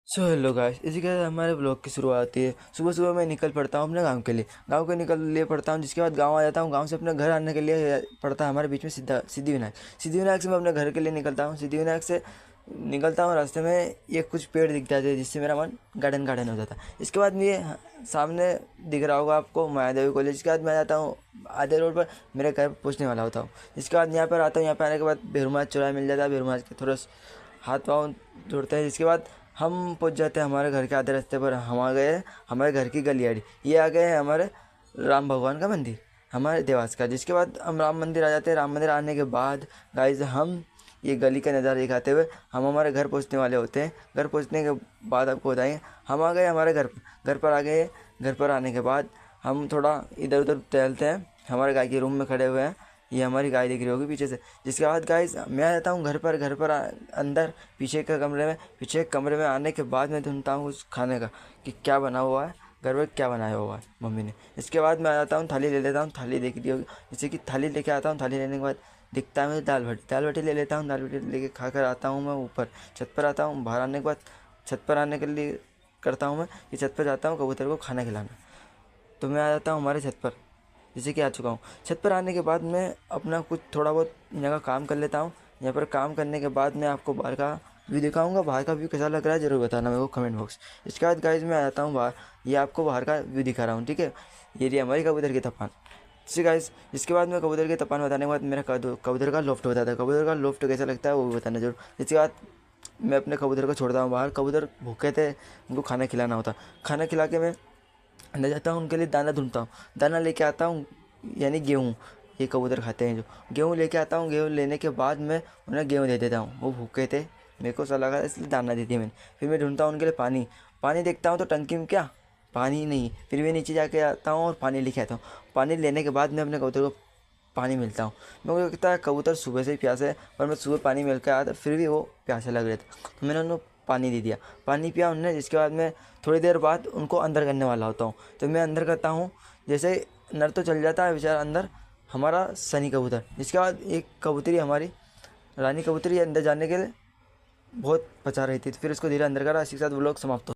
So hello guys, इसी के साथ हमारे ब्लॉग की शुरुआत होती है। सुबह सुबह मैं निकल पड़ता हूँ अपने गांव के लिए। गांव के निकल लिए पड़ता हूँ, जिसके बाद गांव आ जाता हूँ। गांव से अपने घर आने के लिए पड़ता है हमारे बीच में सिद्धिविनायक। सिद्धिविनायक से मैं अपने घर के लिए निकलता हूँ। सिद्धिविनायक से निकलता हूँ, रास्ते में ये कुछ पेड़ दिख जाते हैं जिससे मेरा मन गार्डन गार्डन हो जाता है। इसके बाद ये सामने दिख रहा होगा आपको मायादेवी कॉलेज। इसके बाद मैं जाता हूँ आधे रोड पर, मेरे घर पहुँचने वाला होता हूँ। इसके बाद यहाँ पर आता हूँ। यहाँ पर आने के बाद भेरूमाज चौराहा मिल जाता है। भेरूमाज के थोड़ा हाथ पाँव जोड़ते हैं। जिसके बाद हम पहुंच जाते हैं हमारे घर के आधे रास्ते पर। हम आ गए हमारे घर की गलियाड़ी। ये आ गए हैं हमारे राम भगवान का मंदिर, हमारे देवास का। जिसके बाद हम राम मंदिर आ जाते हैं। राम मंदिर आने के बाद गाइज हम ये गली का नज़ारा दिखाते हुए हम हमारे घर पहुंचने वाले होते हैं। घर पहुंचने के बाद आपको बताएंगे हम आ गए हमारे घर पर। घर पर आ गए। घर पर आने के बाद हम थोड़ा इधर उधर टहलते हैं। हमारे गाय के रूम में खड़े हुए हैं। ये हमारी गाय दिख रही होगी पीछे से। जिसके बाद गाइस मैं आ जाता हूँ घर पर। अंदर पीछे के कमरे में। पीछे के कमरे में आने के बाद मैं ढूंढता हूँ उस खाने का कि क्या बना हुआ है, घर पर क्या बनाया हुआ है मम्मी ने। इसके बाद मैं आ जाता हूँ, थाली ले लेता हूँ। थाली देख ली होगी, जैसे कि थाली लेके आता हूँ। थाली लेने के बाद दिखता है मुझे दाल बाटी। दाल बाटी ले लेता हूँ। दाल बाटी लेके खा कर आता हूँ मैं ऊपर। छत पर आता हूँ। बाहर आने के बाद छत पर आने के लिए करता हूँ मैं कि छत पर जाता हूँ कबूतर को खाना खिलाना। तो मैं आ जाता हूँ हमारे छत पर, जैसे कि आ चुका हूँ। छत पर आने के बाद मैं अपना कुछ थोड़ा बहुत यहाँ का काम कर लेता हूँ। यहाँ पर काम करने के बाद मैं आपको बाहर का व्यू दिखाऊंगा। बाहर का व्यू कैसा लग रहा है ज़रूर बताना मेरे को कमेंट बॉक्स। इसके बाद गाइज मैं आ जाता हूँ बाहर। ये आपको बाहर का व्यू दिखा रहा हूँ, ठीक है। ये रही हमारी कबूतर की तपान। ठीक गाइज, इसके बाद मैं कबूतर की तपान बताने के बाद मेरा कबूतर का लोफ्ट बताता है। कबूतर का लोफ्ट कैसा लगता है वो भी बताना जरूर। इसके बाद मैं अपने कबूतर को छोड़ता हूँ बाहर। कबूतर भूखे थे, उनको खाना खिलाना होता। खाना खिला के मैं अंदर जाता हूँ, उनके लिए दाना ढूंढता हूँ। दाना लेके आता हूँ, यानी गेहूँ। ये कबूतर खाते हैं जो। गेहूँ लेके आता हूँ। गेहूँ लेने के बाद मैं उन्हें गेहूँ दे देता हूँ। वो भूखे थे, मेरे को सही लगा इसलिए दाना दे दिया मैंने। फिर मैं ढूंढता हूँ उनके लिए पानी। पानी देखता हूँ तो टंकी में क्या पानी नहीं। फिर मैं नीचे जाके आता हूँ और पानी लेके आता हूँ। पानी लेने के बाद मैं अपने कबूतर को पानी मिलता हूँ। मेरे को लगता है कबूतर सुबह से ही प्यासे है, पर मैं सुबह पानी मिल के आया था फिर भी वो प्यासे लग रहे थे, तो मैंने उनको पानी दे दिया। पानी पिया उन्होंने। जिसके बाद मैं थोड़ी देर बाद उनको अंदर करने वाला होता हूँ। तो मैं अंदर करता हूँ। जैसे नर तो चल जाता है बेचारा अंदर, हमारा सनी कबूतर। जिसके बाद एक कबूतरी हमारी रानी कबूतरी अंदर जाने के लिए बहुत बचा रही थी, तो फिर उसको धीरे अंदर करा। इसी के साथ वो लोग समाप्त हो।